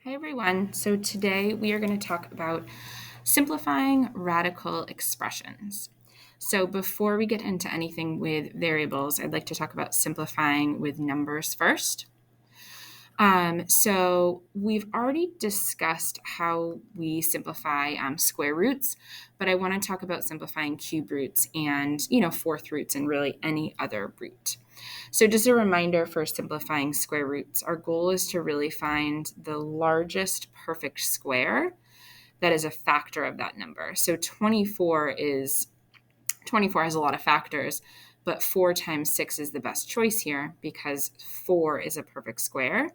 Hi everyone. So today we are going to talk about simplifying radical expressions. So before we get into anything with variables, I'd like to talk about simplifying with numbers first. So we've already discussed how we simplify square roots, but I want to talk about simplifying cube roots and, fourth roots and really any other root. So just a reminder for simplifying square roots, our goal is to really find the largest perfect square that is a factor of that number. So 24 has a lot of factors, but 4 times 6 is the best choice here because 4 is a perfect square,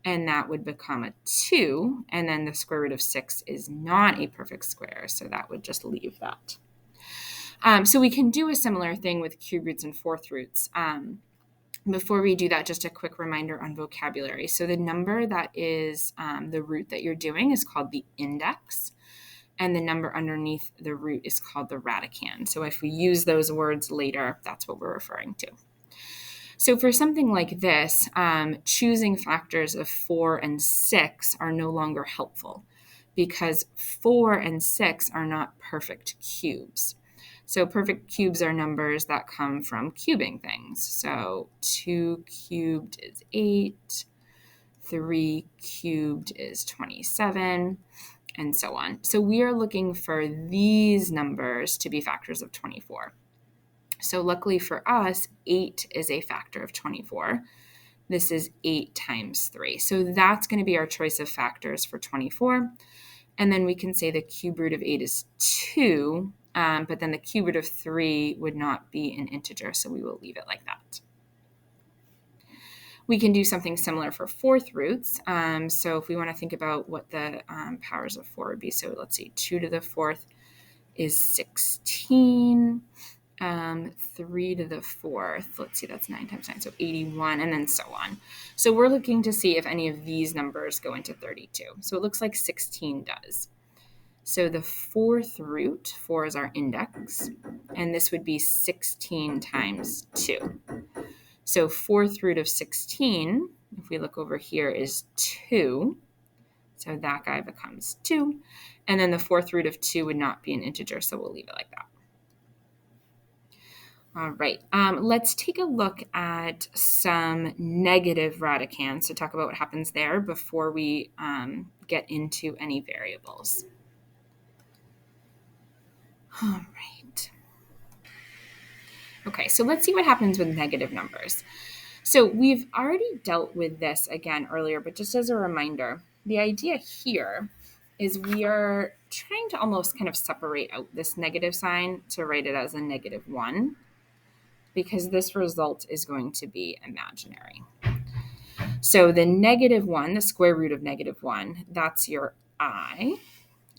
and that would become a 2, and then the square root of 6 is not a perfect square, so that would just leave that. So we can do a similar thing with cube roots and fourth roots. Before we do that, just a quick reminder on vocabulary. So the number that is the root that you're doing is called the index, and the number underneath the root is called the radicand. So if we use those words later, that's what we're referring to. So for something like this, choosing factors of 4 and 6 are no longer helpful because 4 and 6 are not perfect cubes. So perfect cubes are numbers that come from cubing things. So 2 cubed is 8, 3 cubed is 27, and so on. So we are looking for these numbers to be factors of 24. So luckily for us, 8 is a factor of 24. This is 8 times 3. So that's going to be our choice of factors for 24. And then we can say the cube root of 8 is 2, but then the cube root of 3 would not be an integer, so we will leave it like that. We can do something similar for fourth roots. So if we want to think about what the powers of 4 would be, so let's see, 2 to the fourth is 16. 3 to the fourth, let's see, that's 9 times 9, so 81, and then so on. So we're looking to see if any of these numbers go into 32. So it looks like 16 does. So the fourth root, 4 is our index, and this would be 16 times 2. So fourth root of 16, if we look over here, is 2. So that guy becomes 2. And then the fourth root of 2 would not be an integer, so we'll leave it like that. All right, let's take a look at some negative radicands to talk about what happens there before we get into any variables. All right. Okay, so let's see what happens with negative numbers. So we've already dealt with this again earlier, but just as a reminder, the idea here is we are trying to almost kind of separate out this negative sign to write it as a -1. Because this result is going to be imaginary. So the -1, the square root of -1, that's your I.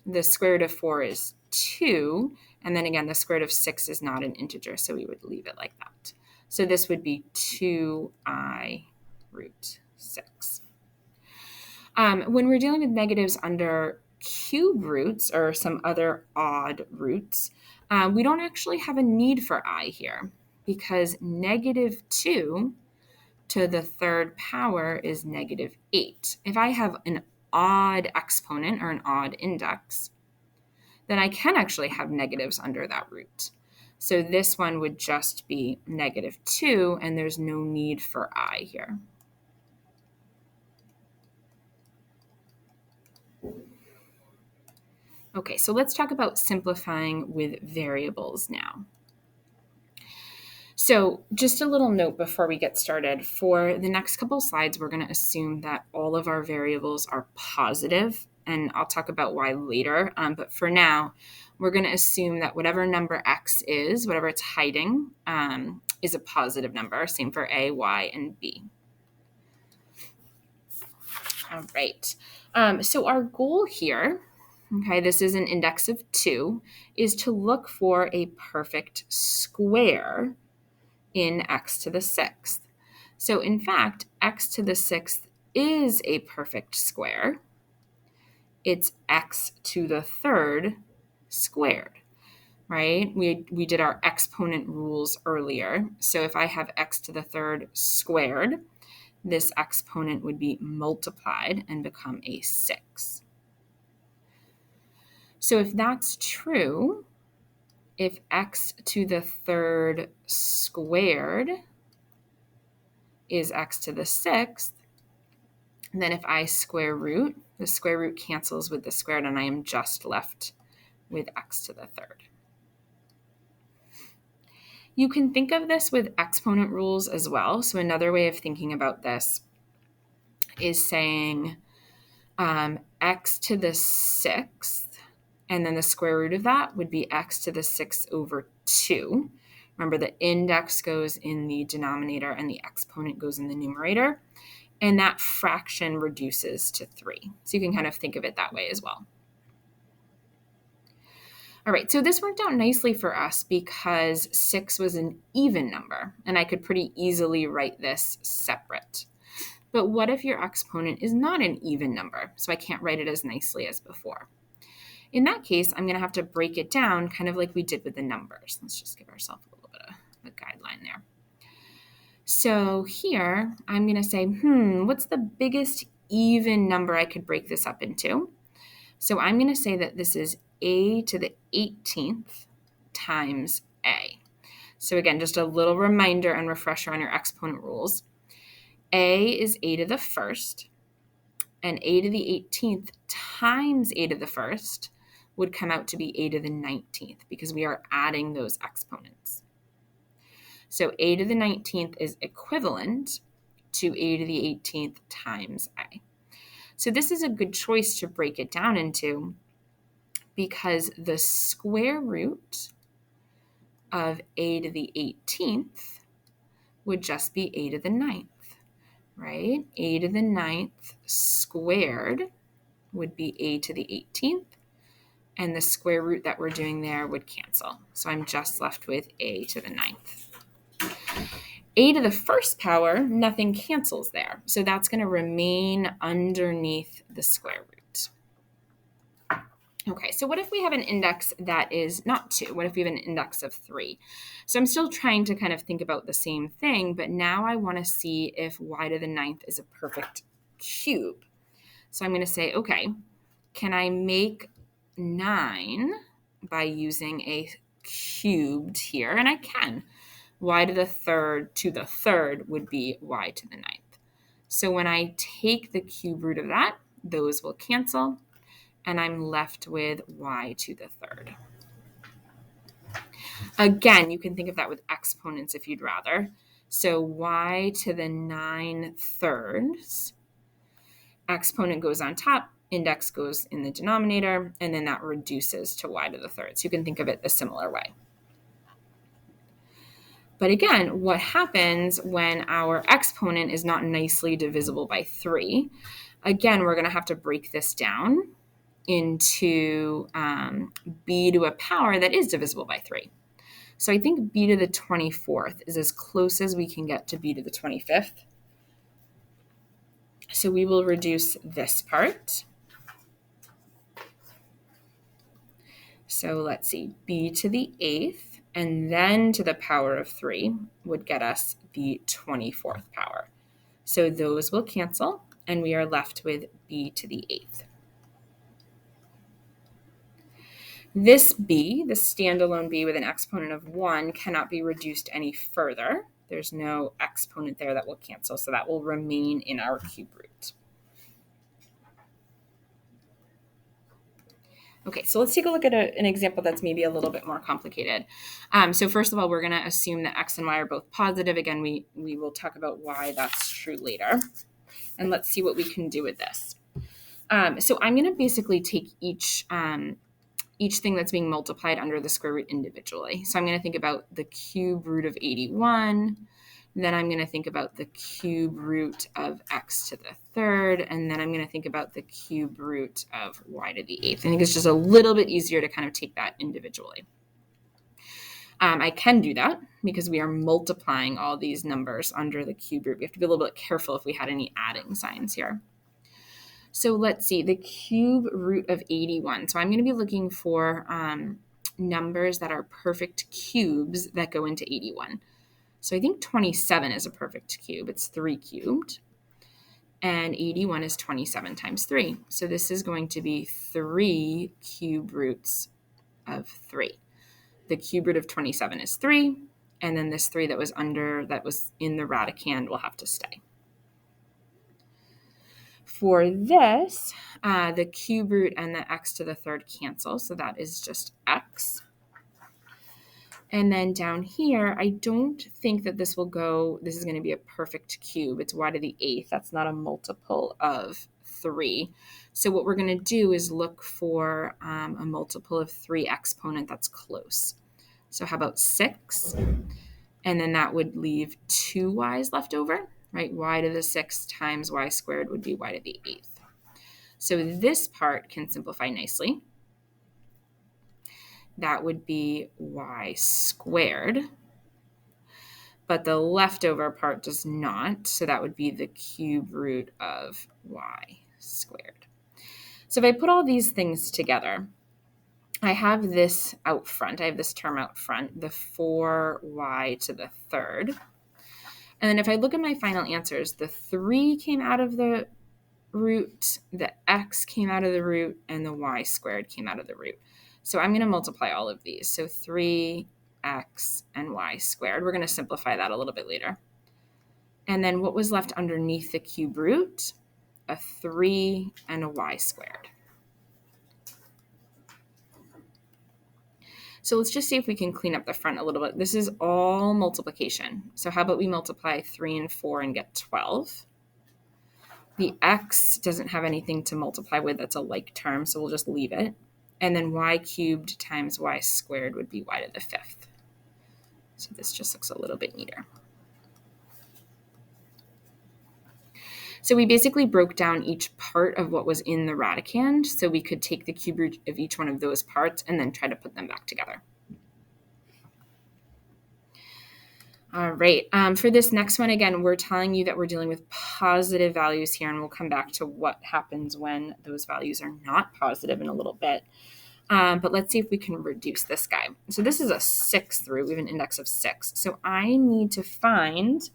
The square root of 4 is 2. And then again, the square root of 6 is not an integer, so we would leave it like that. So this would be 2I root 6. When we're dealing with negatives under cube roots or some other odd roots, we don't actually have a need for I here because -2 to the third power is -8. If I have an odd exponent or an odd index, then I can actually have negatives under that root. So this one would just be -2, and there's no need for I here. Okay, so let's talk about simplifying with variables now. So just a little note before we get started. For the next couple slides, we're going to assume that all of our variables are positive, and I'll talk about why later. But for now, we're going to assume that whatever number x is, whatever it's hiding, is a positive number. Same for a, y, and b. All right. So our goal here, okay, this is an index of 2, is to look for a perfect square in x to the 6th. So in fact, x to the 6th is a perfect square. It's x to the 3rd squared, right? We did our exponent rules earlier. So if I have x to the 3rd squared, this exponent would be multiplied and become a 6. So if that's true, if x to the third squared is x to the 6th, then if I square root, the square root cancels with the squared, and I am just left with x to the third. You can think of this with exponent rules as well. So another way of thinking about this is saying x to the 6th, and then the square root of that would be x to the 6th over 2. Remember, the index goes in the denominator and the exponent goes in the numerator, and that fraction reduces to 3. So you can kind of think of it that way as well. All right, so this worked out nicely for us because 6 was an even number, and I could pretty easily write this separate. But what if your exponent is not an even number, so I can't write it as nicely as before? In that case, I'm going to have to break it down kind of like we did with the numbers. Let's just give ourselves a little bit of a guideline there. So here, I'm going to say, what's the biggest even number I could break this up into? So I'm going to say that this is a to the 18th times a. So again, just a little reminder and refresher on your exponent rules. A is a to the first, and a to the 18th times a to the first would come out to be a to the 19th because we are adding those exponents. So a to the 19th is equivalent to a to the 18th times a. So this is a good choice to break it down into because the square root of a to the 18th would just be a to the 9th, right? A to the 9th squared would be a to the 18th, and the square root that we're doing there would cancel. So I'm just left with a to the 9th. A to the first power, nothing cancels there. So that's going to remain underneath the square root. Okay, so what if we have an index that is not 2? What if we have an index of 3? So I'm still trying to kind of think about the same thing, but now I want to see if y to the 9th is a perfect cube. So I'm going to say, okay, can I make 9 by using a cubed here? And I can. Y to the third would be y to the 9th. So when I take the cube root of that, those will cancel, and I'm left with y to the third. Again, you can think of that with exponents if you'd rather. So y to the 9/3, exponent goes on top, index goes in the denominator, and then that reduces to y to the third. So you can think of it a similar way. But again, what happens when our exponent is not nicely divisible by 3? Again, we're going to have to break this down into b to a power that is divisible by 3. So I think b to the 24th is as close as we can get to b to the 25th. So we will reduce this part. So let's see, b to the 8th and then to the power of 3 would get us the 24th power. So those will cancel, and we are left with b to the 8th. This b, the standalone b with an exponent of 1, cannot be reduced any further. There's no exponent there that will cancel, so that will remain in our cube root. Okay, so let's take a look at an example that's maybe a little bit more complicated. So first of all, we're going to assume that x and y are both positive. Again, we will talk about why that's true later. And let's see what we can do with this. So I'm going to basically take each thing that's being multiplied under the square root individually. So I'm going to think about the cube root of 81. Then I'm going to think about the cube root of x to the third, and then I'm going to think about the cube root of y to the 8th. I think it's just a little bit easier to kind of take that individually. I can do that because we are multiplying all these numbers under the cube root. We have to be a little bit careful if we had any adding signs here. So let's see, the cube root of 81. So I'm going to be looking for numbers that are perfect cubes that go into 81. So I think 27 is a perfect cube. It's 3 cubed. and 81 is 27 times 3. So this is going to be 3 cube roots of 3. The cube root of 27 is 3, and then this 3 that was in the radicand will have to stay. For this, the cube root and the x to the third cancel, so that is just x. And then down here, I don't think that this is going to be a perfect cube. It's y to the 8th. That's not a multiple of 3. So what we're going to do is look for a multiple of 3 exponent that's close. So how about 6? And then that would leave 2 y's left over, right? Y to the 6th times y squared would be y to the 8th. So this part can simplify nicely. That would be y squared. But the leftover part does not, so that would be the cube root of y squared. So if I put all these things together, I have this out front. I have this term out front, the 4y to the third. And then if I look at my final answers, the 3 came out of the root, the x came out of the root, and the y squared came out of the root. So I'm going to multiply all of these. So 3x and y squared. We're going to simplify that a little bit later. And then what was left underneath the cube root? A 3 and a y squared. So let's just see if we can clean up the front a little bit. This is all multiplication. So how about we multiply 3 and 4 and get 12? The x doesn't have anything to multiply with. That's a like term, so we'll just leave it. And then y cubed times y squared would be y to the 5th. So this just looks a little bit neater. So we basically broke down each part of what was in the radicand, so we could take the cube root of each one of those parts and then try to put them back together. All right, for this next one, again, we're telling you that we're dealing with positive values here, and we'll come back to what happens when those values are not positive in a little bit. But let's see if we can reduce this guy. So this is a 6th root. We have an index of 6. So I need to find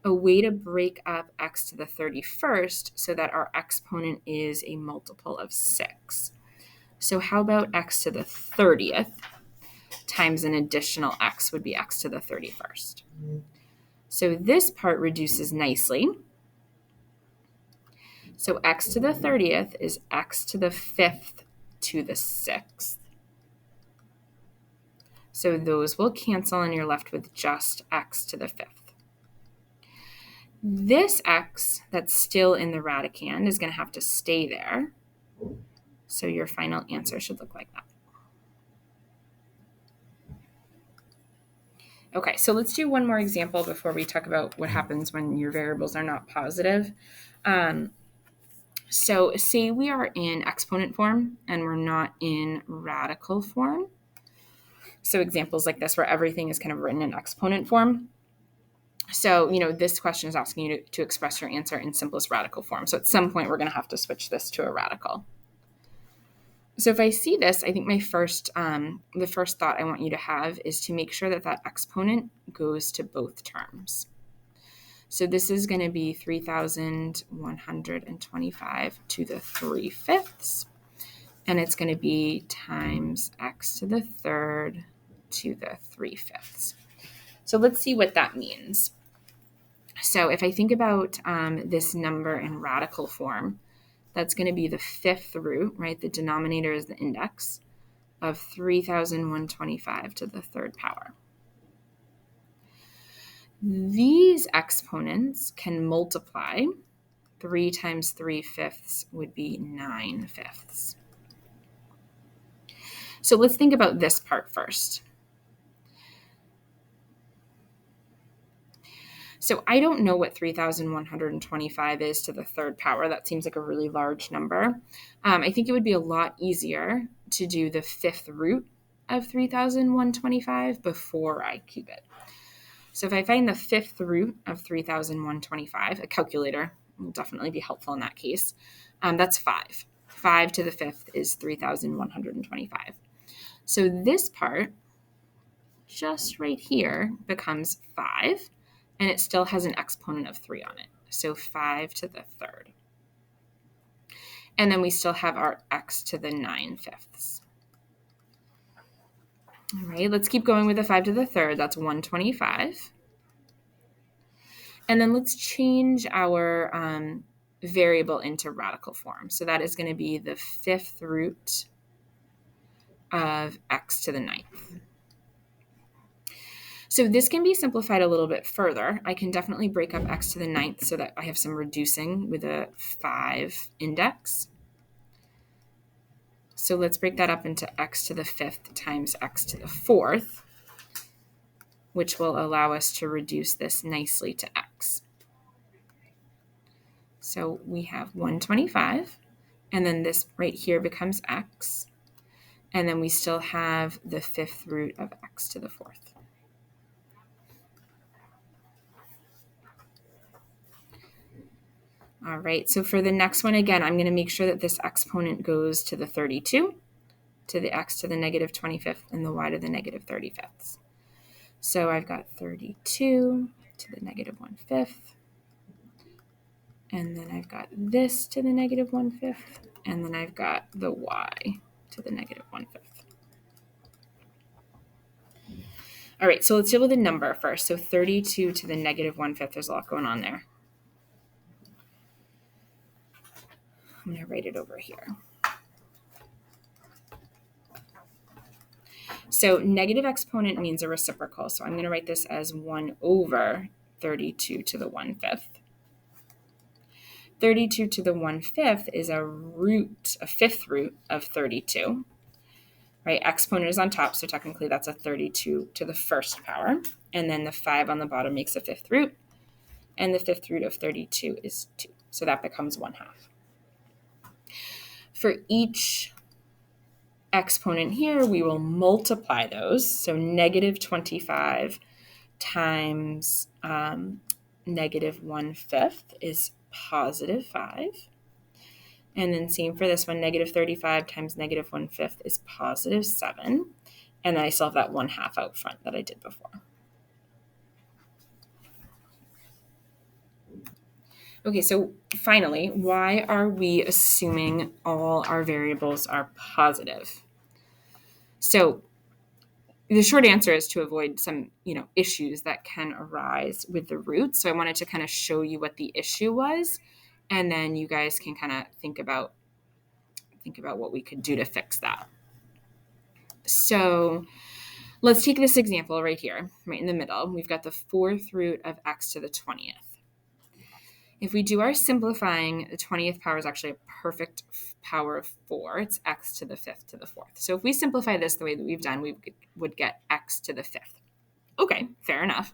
a way to break up x to the 31st so that our exponent is a multiple of 6. So how about x to the 30th times an additional x would be x to the 31st. So this part reduces nicely. So x to the 30th is x to the 5th to the 6th. So those will cancel and you're left with just x to the 5th. This x that's still in the radicand is going to have to stay there. So your final answer should look like that. Okay, so let's do one more example before we talk about what happens when your variables are not positive. So say we are in exponent form and we're not in radical form. So examples like this where everything is kind of written in exponent form. So, this question is asking you to express your answer in simplest radical form. So at some point, we're going to have to switch this to a radical. So if I see this, I think the first thought I want you to have is to make sure that that exponent goes to both terms. So this is going to be 3,125 to the 3/5, and it's going to be times x to the third to the 3/5. So let's see what that means. So if I think about this number in radical form, that's going to be the 5th root, right? The denominator is the index of 3,125 to the 3rd power. These exponents can multiply. 3 times 3/5 would be 9/5. So let's think about this part first. So I don't know what 3,125 is to the 3rd power. That seems like a really large number. I think it would be a lot easier to do the 5th root of 3,125 before I cube it. So if I find the 5th root of 3,125, a calculator will definitely be helpful in that case. That's 5. 5 to the 5th is 3,125. So this part, just right here, becomes 5. And it still has an exponent of 3 on it. so 5 to the third. And then we still have our x to the 9/5. All right, let's keep going with the 5 to the third. That's 125. And then let's change our variable into radical form. So that is going to be the 5th root of x to the 9th. So this can be simplified a little bit further. I can definitely break up x to the 9th so that I have some reducing with a 5 index. So let's break that up into x to the 5th times x to the 4th, which will allow us to reduce this nicely to x. So we have 125, and then this right here becomes x, and then we still have the 5th root of x to the 4th. All right, so for the next one, again, I'm going to make sure that this exponent goes to the 32, to the x to the negative 25th, and the y to the negative 35th. So I've got 32 to the negative 1/5, and then I've got this to the negative 1/5, and then I've got the y to the negative 1/5. All right, so let's deal with the number first. So 32 to the negative 1/5, there's a lot going on there. I'm going to write it over here. So negative exponent means a reciprocal. So I'm going to write this as 1 over 32 to the 1/5. 32 to the 1/5 is a 5th root of 32. Right? Exponent is on top, so technically that's a 32 to the 1st power. And then the 5 on the bottom makes a 5th root. And the 5th root of 32 is 2. So that becomes 1/2. For each exponent here, we will multiply those. So negative 25 times negative 1/5 is positive 5. And then same for this one, negative 35 times negative 1/5 is positive 7. And then I still have that 1/2 out front that I did before. Okay, so finally, why are we assuming all our variables are positive? So the short answer is to avoid some, issues that can arise with the roots. So I wanted to kind of show you what the issue was, and then you guys can kind of think about what we could do to fix that. So let's take this example right here, right in the middle. We've got the 4th root of x to the 20th. If we do our simplifying, the 20th power is actually a perfect power of 4. It's x to the 5th to the 4th. So if we simplify this the way that we've done, we would get x to the 5th. Okay, fair enough.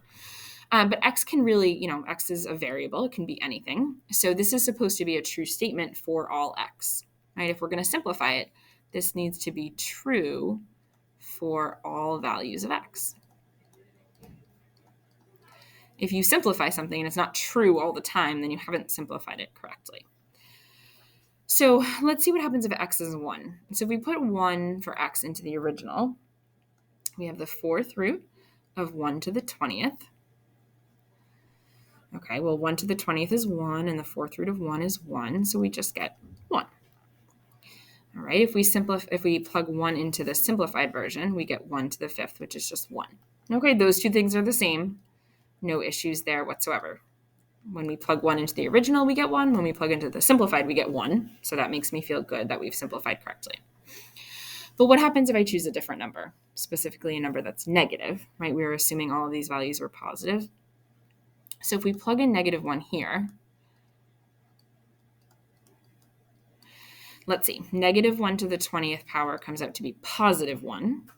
But x can really, x is a variable. It can be anything. So this is supposed to be a true statement for all x. Right? If we're going to simplify it, this needs to be true for all values of x. If you simplify something and it's not true all the time, then you haven't simplified it correctly. So let's see what happens if x is 1. So if we put 1 for x into the original, we have the 4th root of 1 to the 20th. Okay, well, 1 to the 20th is 1, and the 4th root of 1 is 1, so we just get 1. All right, if we plug 1 into the simplified version, we get 1 to the 5th, which is just 1. Okay, those two things are the same. No issues there whatsoever. When we plug 1 into the original, we get 1. When we plug into the simplified, we get 1. So that makes me feel good that we've simplified correctly. But what happens if I choose a different number, specifically a number that's negative, right? We were assuming all of these values were positive. So if we plug in negative 1 here, let's see, negative 1 to the 20th power comes out to be positive 1.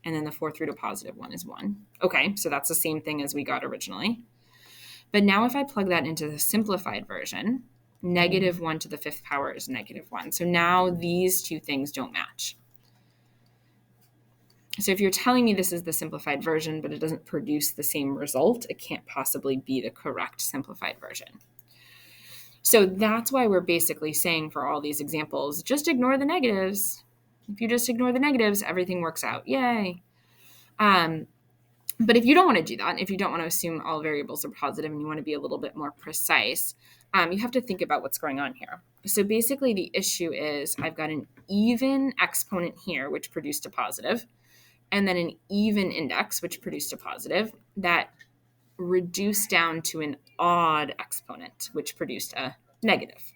And then the 4th root of positive 1 is 1. Okay, so that's the same thing as we got originally. But now if I plug that into the simplified version, negative 1 to the 5th power is negative 1. So now these two things don't match. So if you're telling me this is the simplified version, but it doesn't produce the same result, it can't possibly be the correct simplified version. So that's why we're basically saying for all these examples, just ignore the negatives. If you just ignore the negatives, everything works out. Yay. But if you don't want to do that, if you don't want to assume all variables are positive and you want to be a little bit more precise, you have to think about what's going on here. So basically the issue is I've got an even exponent here, which produced a positive, and then an even index, which produced a positive, that reduced down to an odd exponent, which produced a negative.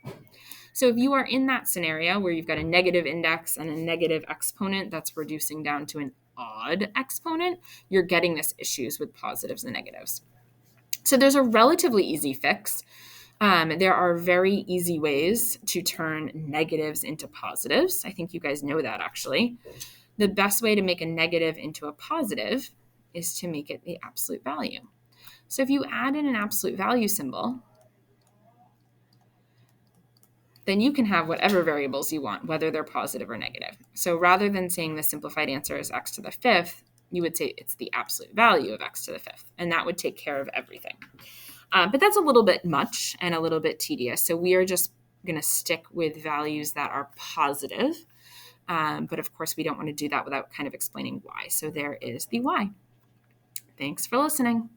So if you are in that scenario where you've got a negative index and a negative exponent that's reducing down to an odd exponent, you're getting this issues with positives and negatives. So there's a relatively easy fix. There are very easy ways to turn negatives into positives. I think you guys know that actually. The best way to make a negative into a positive is to make it the absolute value. So if you add in an absolute value symbol, then you can have whatever variables you want, whether they're positive or negative. So rather than saying the simplified answer is x to the fifth, you would say it's the absolute value of x to the fifth, and that would take care of everything. But that's a little bit much and a little bit tedious. So we are just going to stick with values that are positive. But of course, we don't want to do that without kind of explaining why. So there is the why. Thanks for listening.